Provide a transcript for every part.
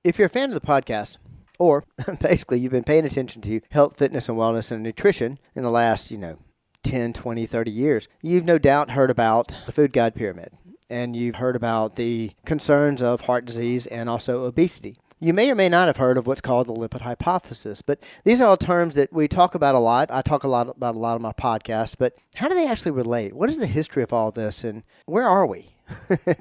If you're a fan of the podcast, or basically you've been paying attention to health, fitness, and wellness and nutrition in the last, 10, 20, 30 years, you've no doubt heard about the food guide pyramid. And you've heard about the concerns of heart disease and also obesity. You may or may not have heard of what's called the lipid hypothesis, but these are all terms that we talk about a lot. I talk about a lot of my podcasts, but how do they actually relate? What is the history of all this, and where are we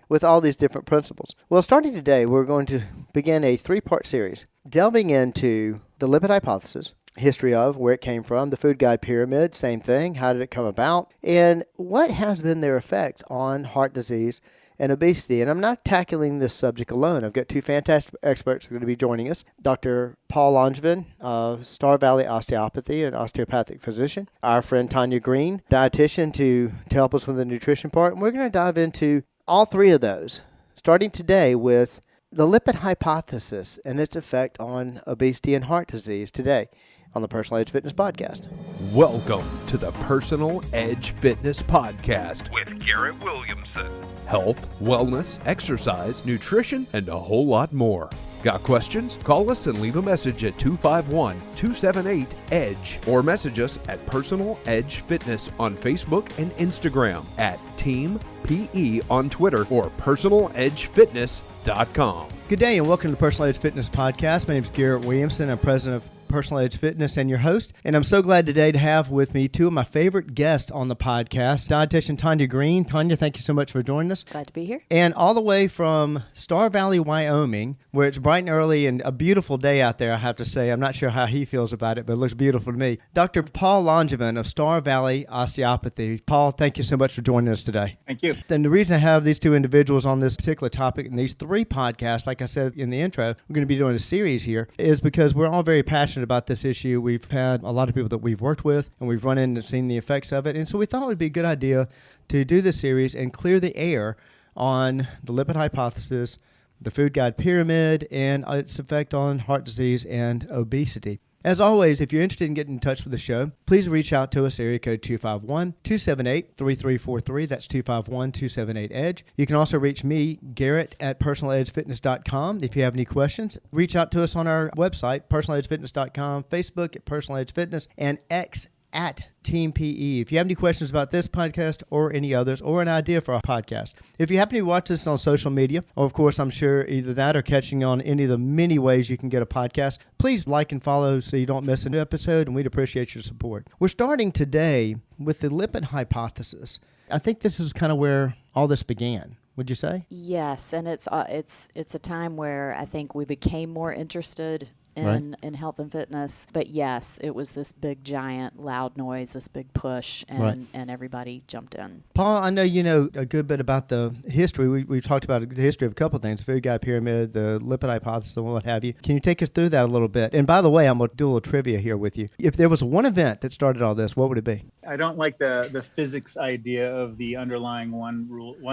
with all these different principles? Well, starting today, we're going to begin a 3-part series delving into the lipid hypothesis, history of where it came from, the food guide pyramid, same thing, how did it come about, and what has been their effect on heart disease and obesity. And I'm not tackling this subject alone. I've got 2 fantastic experts going to be joining us. Dr. Paul Langevin of Star Valley Osteopathy, an osteopathic physician. Our friend Tonja Greene, dietitian, to help us with the nutrition part. And we're going to dive into all 3 of those, starting today with the lipid hypothesis and its effect on obesity and heart disease today on the Personal Edge Fitness Podcast. Welcome to the Personal Edge Fitness Podcast with Garrett Williamson. Health, wellness, exercise, nutrition, and a whole lot more. Got questions? Call us and leave a message at 251-278-EDGE or message us at Personal Edge Fitness on Facebook and Instagram, at Team PE on Twitter, or PersonalEdgeFitness.com. Good day and welcome to the Personal Edge Fitness Podcast. My name is Garrett Williamson. I'm president of Personal Edge Fitness and your host. And I'm so glad today to have with me 2 of my favorite guests on the podcast, dietitian Tonja Greene. Tonja, thank you so much for joining us. Glad to be here. And all the way from Star Valley, Wyoming, where it's bright and early and a beautiful day out there, I have to say. I'm not sure how he feels about it, but it looks beautiful to me. Dr. Paul Langevin of Star Valley Osteopathy. Paul, thank you so much for joining us today. Thank you. And the reason I have these 2 individuals on this particular topic in these 3 podcasts, like I said in the intro, we're going to be doing a series here, is because we're all very passionate about this issue. We've had a lot of people that we've worked with, and we've run in and seen the effects of it. And so we thought it would be a good idea to do this series and clear the air on the lipid hypothesis, the food guide pyramid, and its effect on heart disease and obesity. As always, if you're interested in getting in touch with the show, please reach out to us, area code 251-278-3343. That's 251-278-EDGE. You can also reach me, Garrett, at personaledgefitness.com. If you have any questions, reach out to us on our website, personaledgefitness.com, Facebook at Personal Edge Fitness, and X at Team PE. If you have any questions about this podcast or any others, or an idea for a podcast, if you happen to watch this on social media, or of course I'm sure either that or catching on any of the many ways you can get a podcast, please like and follow so you don't miss an episode, and we'd appreciate your support. We're starting today with the lipid hypothesis. I think this is kind of where all this began. Would you say? Yes, and it's a time where I think we became more interested in health and fitness. But yes, it was this big, giant, loud noise, this big push, and everybody jumped in. Paul, I know you know a good bit about the history. We've talked about the history of a couple of things, the food guide pyramid, the lipid hypothesis, and what have you. Can you take us through that a little bit? And by the way, I'm going to do a little trivia here with you. If there was one event that started all this, what would it be? I don't like the physics idea of the underlying one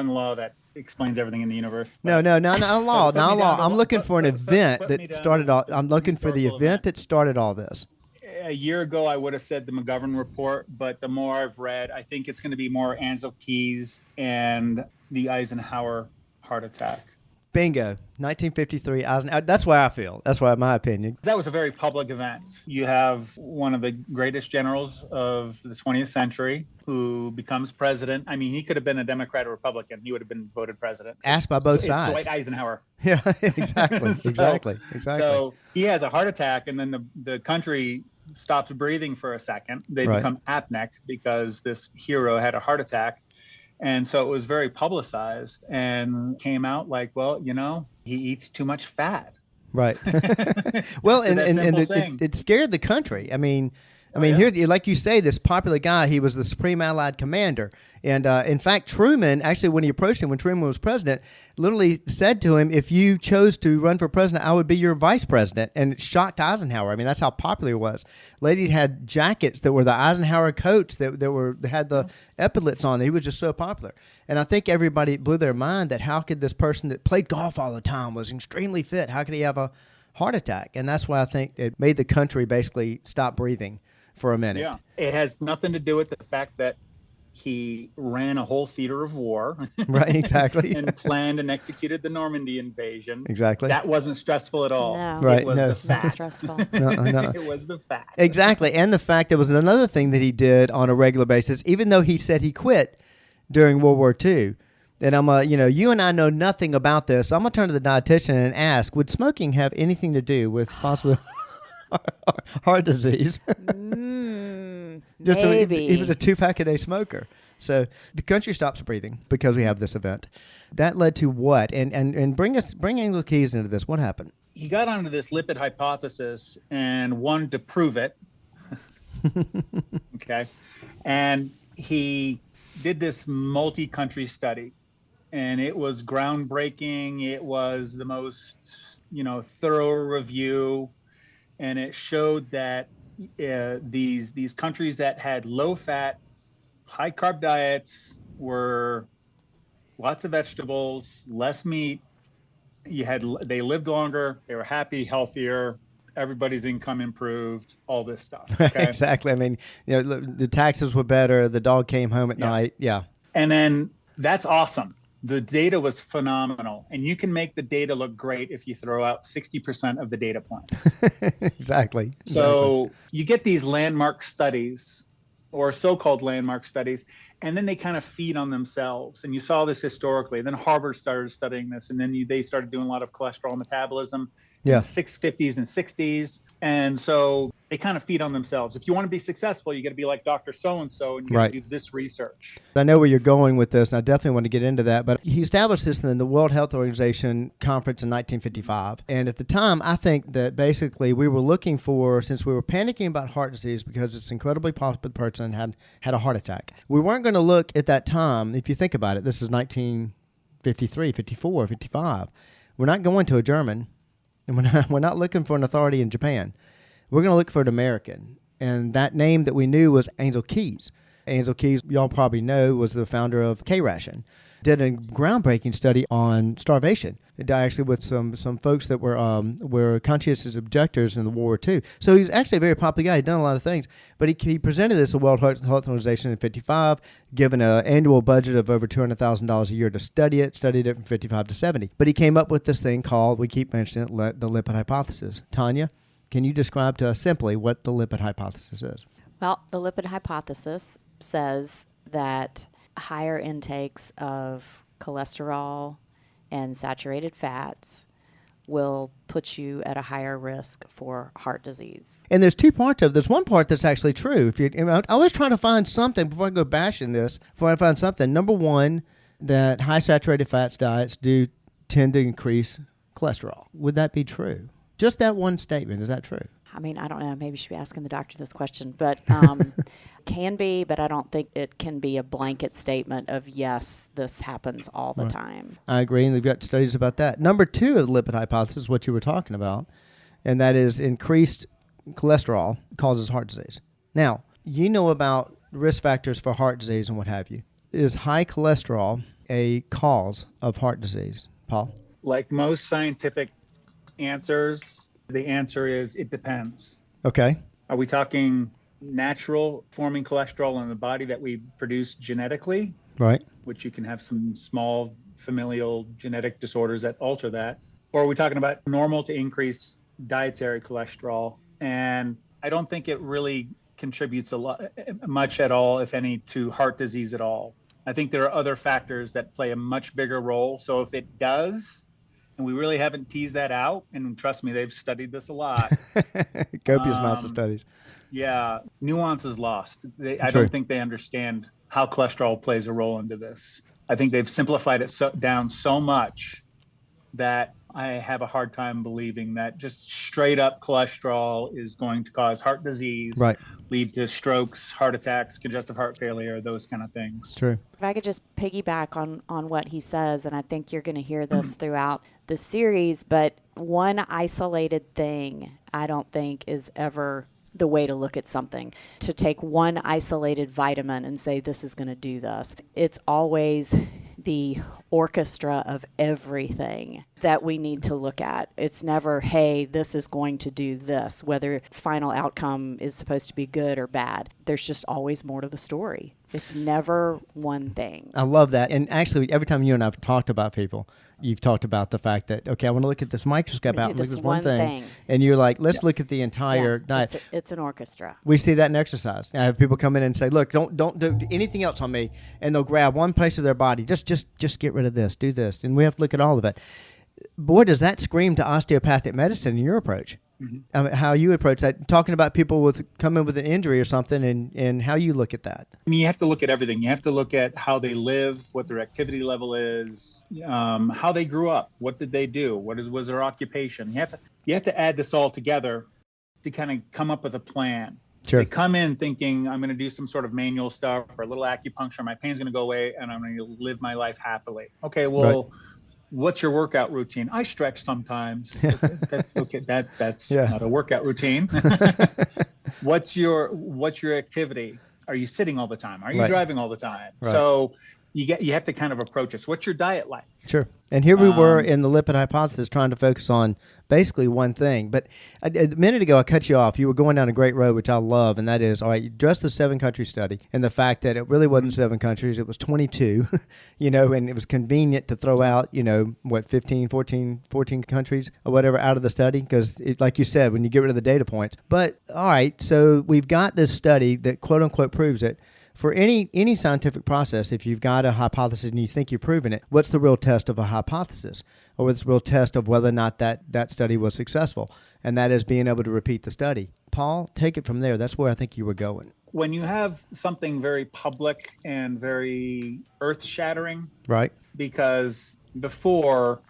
law that explains everything in the universe. No, not a law. Not a law. I'm looking for an event that started all. I'm looking for the event that started all this. A year ago, I would have said the McGovern report, but the more I've read, I think it's going to be more Ansel Keys and the Eisenhower heart attack. Bingo. 1953, Eisenhower. That's why I feel. That's why my opinion. That was a very public event. You have one of the greatest generals of the 20th century who becomes president. I mean, he could have been a Democrat or Republican. He would have been voted president. Asked by both sides. Dwight Eisenhower. Yeah, exactly. Exactly. So he has a heart attack, and then the country stops breathing for a second. They become apneic because this hero had a heart attack. And so it was very publicized and came out like, well, he eats too much fat. Right. Well, and it scared the country. I mean, here, like you say, this popular guy, he was the Supreme Allied Commander. And in fact, Truman, actually, when he approached him, when Truman was president, literally said to him, if you chose to run for president, I would be your vice president. And it shocked Eisenhower. I mean, that's how popular it was. Ladies had jackets that were the Eisenhower coats that had the epaulets on. He was just so popular. And I think everybody blew their mind that how could this person that played golf all the time, was extremely fit, how could he have a heart attack? And that's why I think it made the country basically stop breathing for a minute. Yeah, it has nothing to do with the fact that He ran a whole theater of war. Right, exactly. And planned and executed the Normandy invasion. Exactly. That wasn't stressful at all. No. Right, It was no. the fact. Not stressful. No. It was the fact. Exactly. And the fact there was another thing that he did on a regular basis, even though he said he quit during World War II. And you and I know nothing about this. So I'm going to turn to the dietitian and ask, would smoking have anything to do with possible heart disease? Maybe. He was a 2-pack-a-day smoker. So the country stops breathing because we have this event. That led to what? And bring Angel Keys into this. What happened? He got onto this lipid hypothesis and wanted to prove it. Okay. And he did this multi-country study, and it was groundbreaking. It was the most, thorough review, and it showed that these countries that had low-fat, high-carb diets were lots of vegetables, less meat. They lived longer, they were happy, healthier, everybody's income improved, all this stuff. Okay? Exactly. I mean, the taxes were better, the dog came home at night. Yeah. And then that's awesome. The data was phenomenal, and you can make the data look great if you throw out 60% of the data points. Exactly. So you get these landmark studies, or so-called landmark studies, and then they kind of feed on themselves. And you saw this historically. Then Harvard started studying this, and then they started doing a lot of cholesterol metabolism in the 50s and 60s. And so they kind of feed on themselves. If you want to be successful, you got to be like Dr. So-and-so, and you got to do this research. I know where you're going with this, and I definitely want to get into that. But he established this in the World Health Organization conference in 1955. And at the time, I think that basically we were looking for, since we were panicking about heart disease because it's an incredibly popular person had a heart attack, we weren't going to look at that time. If you think about it, this is 1953, 54, 55. We're not going to a German, and we're not looking for an authority in Japan. We're going to look for an American. And that name that we knew was Angel Keys. Angel Keys, y'all probably know, was the founder of K-Ration. Did a groundbreaking study on starvation. It actually with some folks that were conscientious objectors in the World War II. So he's actually a very popular guy. He'd done a lot of things. But he presented this to the World Health Organization in 55, given an annual budget of over $200,000 a year to studied it from 55 to 70. But he came up with this thing called, we keep mentioning it, the lipid hypothesis. Tanya, can you describe to us simply what the lipid hypothesis is? Well, the lipid hypothesis says that higher intakes of cholesterol and saturated fats will put you at a higher risk for heart disease. And there's two parts of it. There's one part that's actually true. I was trying to find something before I go bashing this. Before I find something, number one, that high saturated fats diets do tend to increase cholesterol. Would that be true? Just that one statement, is that true? I mean, I don't know. Maybe you should be asking the doctor this question, but can be, but I don't think it can be a blanket statement of, yes, this happens all the time. I agree, and we've got studies about that. Number two of the lipid hypothesis, what you were talking about, and that is increased cholesterol causes heart disease. Now, you know about risk factors for heart disease and what have you. Is high cholesterol a cause of heart disease, Paul? Like most scientific answers, the answer is it depends. Okay. Are we talking natural forming cholesterol in the body that we produce genetically? Right. Which you can have some small familial genetic disorders that alter that. Or are we talking about normal to increased dietary cholesterol? And I don't think it really contributes much at all, if any, to heart disease at all. I think there are other factors that play a much bigger role. So if it does, and we really haven't teased that out, and trust me, they've studied this a lot. Copious amounts of studies. Yeah, nuance is lost. I don't think they understand how cholesterol plays a role into this. I think they've simplified it down so much that I have a hard time believing that just straight up cholesterol is going to cause heart disease, lead to strokes, heart attacks, congestive heart failure, those kind of things. True. If I could just piggyback on what he says, and I think you're going to hear this throughout the series, but one isolated thing I don't think is ever the way to look at something. To take one isolated vitamin and say this is going to do this. It's always the orchestra of everything that we need to look at. It's never, hey, this is going to do this, whether final outcome is supposed to be good or bad. There's just always more to the story. It's never one thing. I love that. And actually, every time you and I have talked about people, you've talked about the fact that, okay, I want to look at this microscope out and look at this one thing. And you're like, let's look at the entire diet. It's an orchestra. We see that in exercise. I have people come in and say, look, don't do anything else on me. And they'll grab one place of their body. Just get rid of this. Do this. And we have to look at all of it. Boy, does that scream to osteopathic medicine in your approach. Mm-hmm. I mean, how you approach that, talking about people come in with an injury or something, and how you look at that. I mean, you have to look at everything. You have to look at how they live, what their activity level is, how they grew up, what did they do, was their occupation. You have to add this all together to kind of come up with a plan. Sure. They come in thinking, I'm going to do some sort of manual stuff or a little acupuncture, my pain's going to go away, and I'm going to live my life happily. Okay, well. Right. What's your workout routine? I stretch sometimes. That's not a workout routine. What's your activity? Are you sitting all the time? Are you driving all the time? Right. So you have to kind of approach this. What's your diet like? Sure. And here we were in the lipid hypothesis trying to focus on basically one thing. But a minute ago, I cut you off. You were going down a great road, which I love, and that is, all right, you addressed the 7-country study and the fact that it really wasn't 7 countries. It was 22, and it was convenient to throw out, 14 countries or whatever out of the study because, like you said, when you get rid of the data points. But, all right, so we've got this study that, quote-unquote, proves it. For any scientific process, if you've got a hypothesis and you think you're proving it, what's the real test of a hypothesis? Or what's the real test of whether or not that study was successful? And that is being able to repeat the study. Paul, take it from there. That's where I think you were going. When you have something very public and very earth-shattering, right? Because before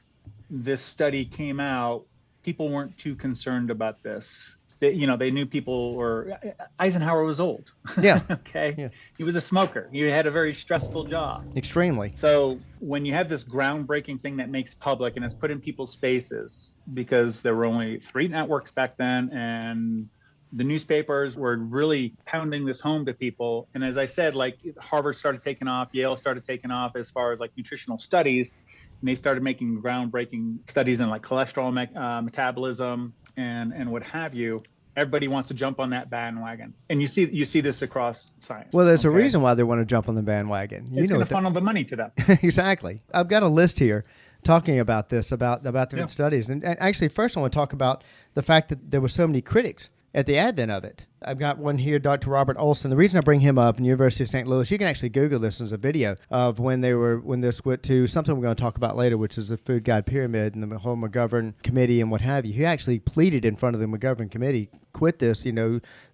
this study came out, people weren't too concerned about this. They knew people were. Eisenhower was old. Yeah. Okay. Yeah. He was a smoker. He had a very stressful job. Extremely. So when you have this groundbreaking thing that makes public and is put in people's faces, because there were only 3 networks back then, and the newspapers were really pounding this home to people. And as I said, like Harvard started taking off, Yale started taking off as far as like nutritional studies, and they started making groundbreaking studies in like cholesterol metabolism. And what have you, everybody wants to jump on that bandwagon. And you see this across science. Well, there's a reason why they want to jump on the bandwagon. It's going to funnel the money to them. Exactly. I've got a list here talking about this, about different studies. And actually, first I want to talk about the fact that there were so many critics at the advent of it. I've got one here, Dr. Robert Olson. The reason I bring him up in University of St. Louis, you can actually Google this as a video of when this went to something we're going to talk about later, which is the Food Guide Pyramid and the whole McGovern Committee and what have you. He actually pleaded in front of the McGovern Committee, quit this,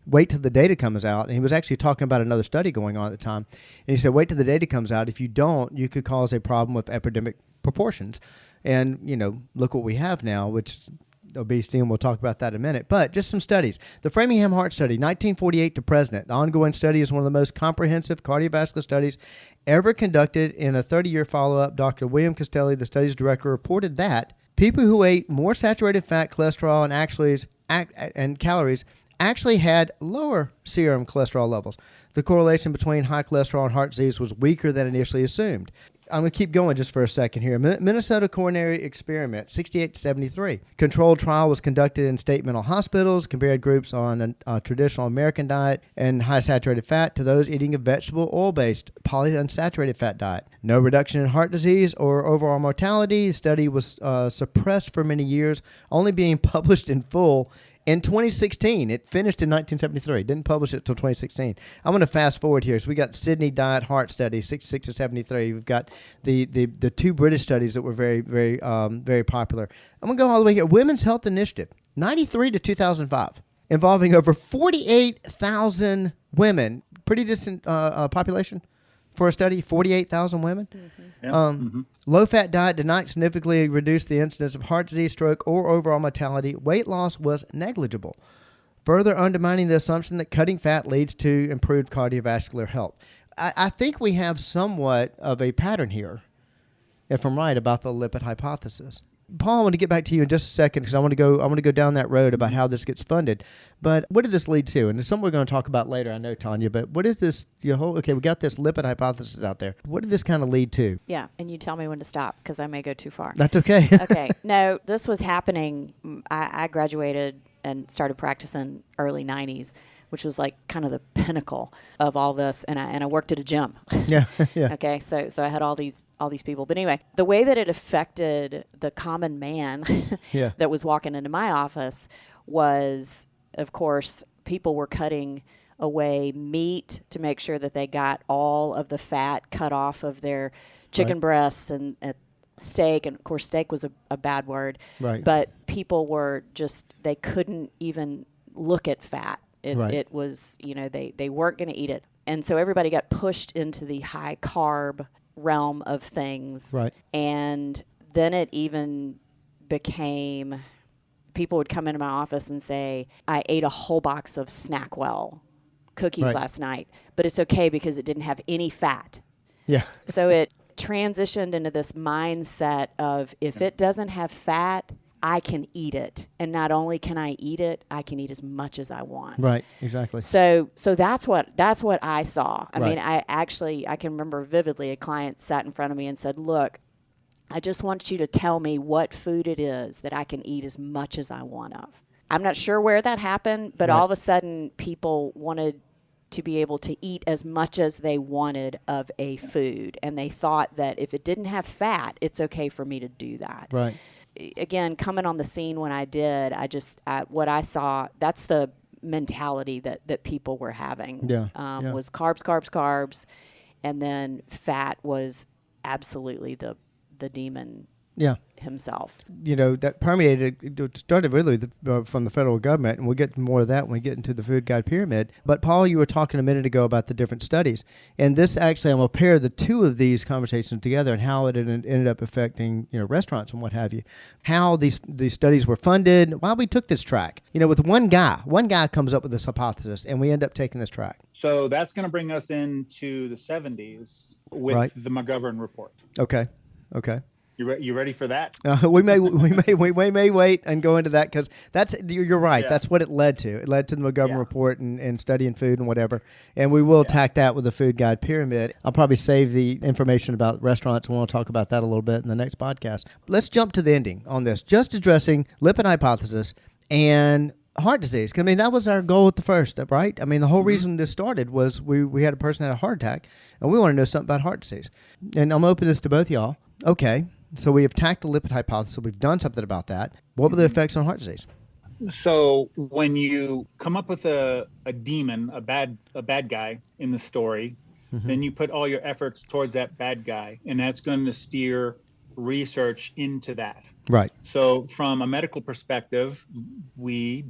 wait till the data comes out. And he was actually talking about another study going on at the time. And he said, wait till the data comes out. If you don't, you could cause a problem with epidemic proportions. And, look what we have now, which obesity, and we'll talk about that in a minute. But just some studies. The Framingham Heart Study, 1948 to present. The ongoing study is one of the most comprehensive cardiovascular studies ever conducted. In a 30-year follow-up, Dr. William Castelli, the study's director, reported that people who ate more saturated fat, cholesterol, and calories actually had lower serum cholesterol levels. The correlation between high cholesterol and heart disease was weaker than initially assumed. I'm going to keep going just for a second here. Minnesota Coronary Experiment, 68 to 73. Controlled trial was conducted in state mental hospitals, compared groups on a traditional American diet and high saturated fat to those eating a vegetable oil-based polyunsaturated fat diet. No reduction in heart disease or overall mortality. The study was suppressed for many years, only being published in full in 2016. It finished in 1973. Didn't publish it until 2016. I'm going to fast forward here. So we got Sydney Diet Heart Study, 66 to 73. We've got the 2 British studies that were very, very, very popular. I'm going to go all the way here. Women's Health Initiative, 93 to 2005, involving over 48,000 women. Pretty decent population for a study, 48,000 women. Mm-hmm. Low-fat diet did not significantly reduce the incidence of heart disease, stroke, or overall mortality. Weight loss was negligible, further undermining the assumption that cutting fat leads to improved cardiovascular health. I think we have somewhat of a pattern here, if I'm right, about the lipid hypothesis. Paul, I want to get back to you in just a second because I want to go down that road about how this gets funded. But what did this lead to? And it's something we're going to talk about later, I know, Tonja. But what is this? We got this lipid hypothesis out there. What did this kind of lead to? Yeah, and you tell me when to stop because I may go too far. That's okay. Okay. No, this was happening. I graduated and started practicing early 90s, which was like kind of the pinnacle of all this. And I worked at a gym. Yeah. Yeah. Okay. So I had all these people. But anyway, the way that it affected the common man Yeah. that was walking into my office was, of course, people were cutting away meat to make sure that they got all of the fat cut off of their chicken breasts and steak. And of course, steak was a bad word. Right. But people were just, they couldn't even look at fat. It was, they weren't going to eat it. And so everybody got pushed into the high carb realm of things. Right. And then it even became, people would come into my office and say, I ate a whole box of Snackwell cookies last night, but it's okay because it didn't have any fat. Yeah. So it transitioned into this mindset of, if it doesn't have fat, I can eat it. And not only can I eat it, I can eat as much as I want. Right. Exactly. So that's what I saw. I mean, I can remember vividly a client sat in front of me and said, look, I just want you to tell me what food it is that I can eat as much as I want of. I'm not sure where that happened, but all of a sudden people wanted to be able to eat as much as they wanted of a food. And they thought that if it didn't have fat, it's okay for me to do that. Right. Again, coming on the scene when I did, what I saw, that's the mentality that people were having. Was carbs, and then fat was absolutely the demon himself. That permeated, it started really from the federal government, and we'll get more of that when we get into the food guide pyramid. But Paul, you were talking a minute ago about the different studies, and this actually, I'm going to pair the two of these conversations together and how it ended up affecting restaurants and what have you, how these studies were funded, why we took this track. With one guy comes up with this hypothesis, and we end up taking this track. So that's going to bring us into the 70s with the McGovern report. Okay. You ready for that? We may wait and go into that, because you're right. Yeah. That's what it led to. It led to the McGovern report and studying food and whatever. And we will attack that with the food guide pyramid. I'll probably save the information about restaurants, and we'll talk about that a little bit in the next podcast. Let's jump to the ending on this, just addressing lipid hypothesis and heart disease. I mean, that was our goal at the first, right? I mean, the whole reason this started was we had a person had a heart attack, and we want to know something about heart disease. And I'm going to open this to both y'all. Okay. So we have attacked the lipid hypothesis. We've done something about that. What were the effects on heart disease? So when you come up with a demon, a bad guy in the story, then you put all your efforts towards that bad guy, and that's going to steer research into that. Right. So from a medical perspective, we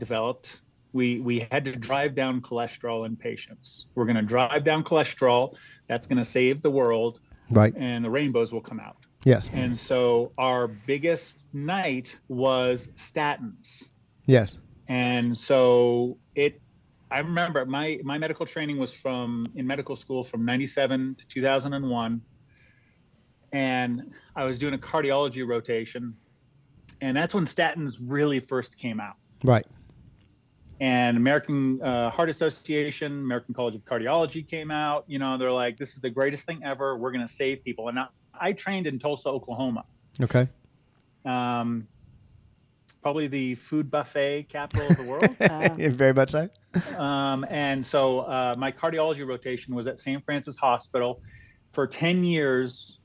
had to drive down cholesterol in patients. We're going to drive down cholesterol. That's going to save the world. Right. And the rainbows will come out. Yes. And so our biggest night was statins. Yes. And so I remember my medical training was in medical school from 97 to 2001. And I was doing a cardiology rotation. And that's when statins really first came out. Right. And American Heart Association, American College of Cardiology came out. They're like, this is the greatest thing ever. We're going to save people. And I trained in Tulsa, Oklahoma. Okay. Probably the food buffet capital of the world. Very much so. And so my cardiology rotation was at St. Francis Hospital for 10 years,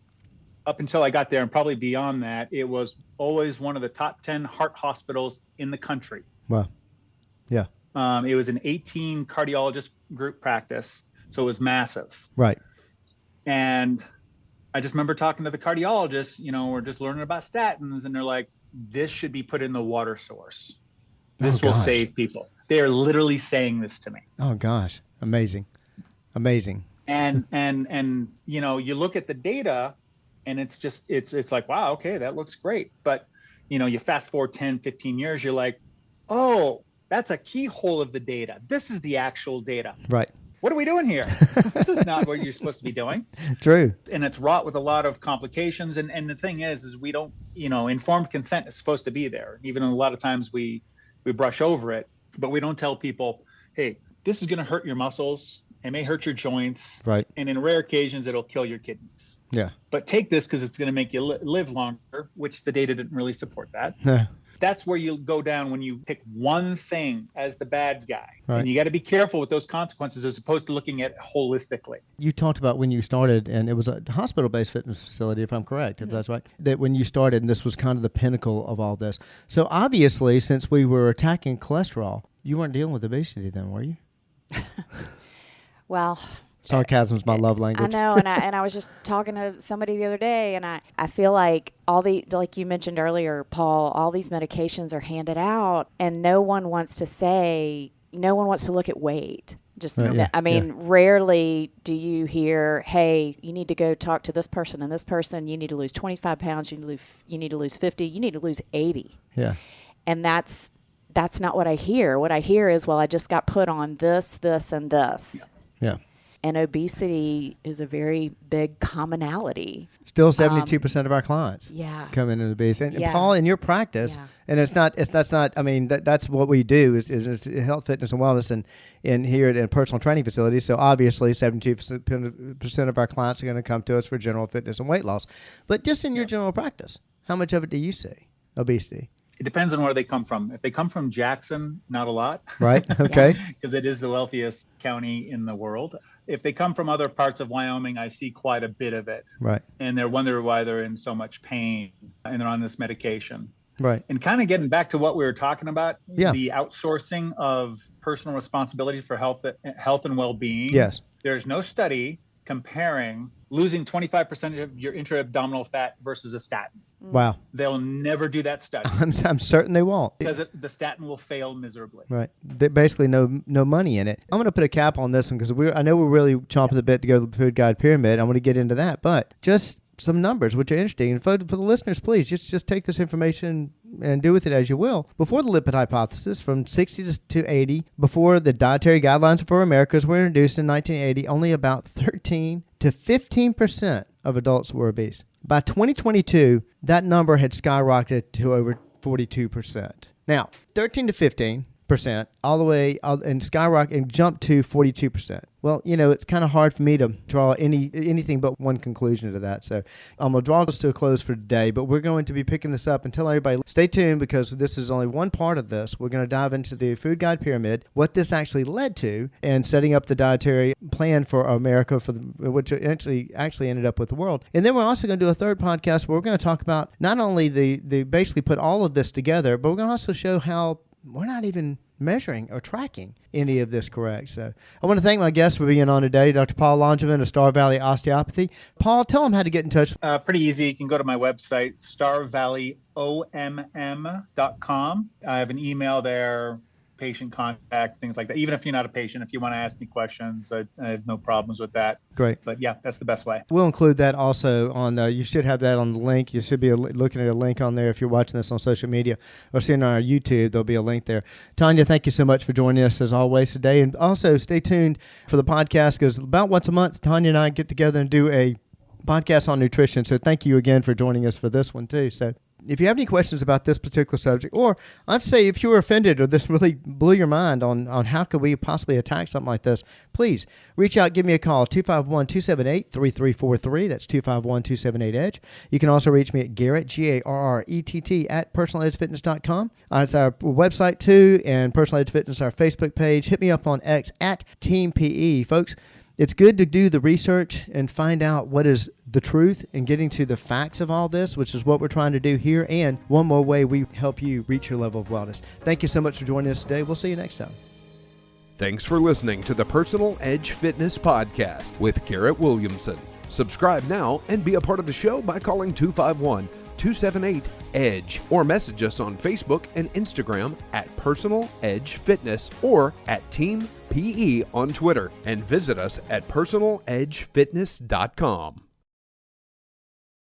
up until I got there, and probably beyond that. It was always one of the top 10 heart hospitals in the country. Wow. Yeah. It was an 18 cardiologist group practice, so it was massive. Right. And I just remember talking to the cardiologists, we're just learning about statins, and they're like, this should be put in the water source. This will save people. They are literally saying this to me. Oh gosh. Amazing. And you look at the data, and it's like, wow, okay, that looks great. But, you fast forward 10, 15 years, you're like, oh, that's a keyhole of the data. This is the actual data. Right. What are we doing here? This is not what you're supposed to be doing. True. And it's wrought with a lot of complications. And the thing is we don't, informed consent is supposed to be there. Even a lot of times we brush over it, but we don't tell people, hey, this is going to hurt your muscles. It may hurt your joints. Right. And in rare occasions, it'll kill your kidneys. Yeah. But take this because it's going to make you live longer, which the data didn't really support that. Yeah. That's where you go down when you pick one thing as the bad guy. Right. And you got to be careful with those consequences as opposed to looking at it holistically. You talked about when you started, and it was a hospital-based fitness facility, if I'm correct, if that's right, that when you started, and this was kind of the pinnacle of all this. So obviously, since we were attacking cholesterol, you weren't dealing with obesity then, were you? Well, sarcasm's my love language. I know, and I was just talking to somebody the other day, and I feel like like you mentioned earlier, Paul, all these medications are handed out, and no one wants to look at weight. Rarely do you hear, hey, you need to go talk to this person and this person. You need to lose 25 pounds. You need to lose 50. You need to lose 80. Yeah. And that's not what I hear. What I hear is, well, I just got put on this, this, and this. Yeah. And obesity is a very big commonality. Still 72% of our clients come in obese. And Paul, in your practice, and that's what we do is health, fitness, and wellness and here at personal training facilities. So obviously 72% of our clients are going to come to us for general fitness and weight loss. But just in your general practice, how much of it do you see, obesity? It depends on where they come from. If they come from Jackson, not a lot. Right. Okay. Because it is the wealthiest county in the world. If they come from other parts of Wyoming, I see quite a bit of it. Right. And they wonder why they're in so much pain and they're on this medication. Right. And kind of getting back to what we were talking about, the outsourcing of personal responsibility for health and well-being. Yes. There's no study comparing losing 25% of your intra-abdominal fat versus a statin. Wow. They'll never do that study. I'm certain they won't. Because the statin will fail miserably. Right. Basically no money in it. I'm going to put a cap on this one because I know we're really chomping the bit to go to the Food Guide Pyramid. I'm going to get into that. But just some numbers, which are interesting. And for the listeners, please, just take this information and do with it as you will. Before the lipid hypothesis, from 60 to 80, before the dietary guidelines for Americas were introduced in 1980, only about 13 to 15% of adults were obese. By 2022, that number had skyrocketed to over 42%. Now, 13 to 15%, all the way and skyrocket and jumped to 42%. Well, it's kind of hard for me to draw anything but one conclusion to that. So I'm going to draw this to a close for today, but we're going to be picking this up and tell everybody, stay tuned because this is only one part of this. We're going to dive into the Food Guide Pyramid, what this actually led to, and setting up the dietary plan for America, which actually ended up with the world. And then we're also going to do a third podcast where we're going to talk about not only the basically put all of this together, but we're going to also show how we're not even measuring or tracking any of this correct. So I want to thank my guest for being on today, Dr. Paul Langevin of Star Valley Osteopathy. Paul, tell them how to get in touch. Pretty easy. You can go to my website, starvalleyomm.com. I have an email there, patient contact, things like that. Even if you're not a patient, if you want to ask me questions, I have no problems with that. Great. But yeah, that's the best way. We'll include that also on, you should have that on the link. You should be looking at a link on there if you're watching this on social media or seeing on our YouTube. There'll be a link there. Tonja, thank you so much for joining us as always today. And also stay tuned for the podcast because about once a month, Tonja and I get together and do a podcast on nutrition. So thank you again for joining us for this one too. So if you have any questions about this particular subject, or I'd say if you were offended or this really blew your mind on how could we possibly attack something like this, please reach out, give me a call, 251-278-3343. That's 251-278-EDGE. You can also reach me at Garrett, Garrett, at personaledgefitness.com. It's our website too, and Personal Edge Fitness, our Facebook page. Hit me up on X at Team PE. Folks, it's good to do the research and find out what is the truth and getting to the facts of all this, which is what we're trying to do here. And one more way we help you reach your level of wellness. Thank you so much for joining us today. We'll see you next time. Thanks for listening to the Personal Edge Fitness Podcast with Garrett Williamson. Subscribe now and be a part of the show by calling 251-278-EDGE or message us on Facebook and Instagram at Personal Edge Fitness or at Team PE on Twitter, and visit us at personaledgefitness.com.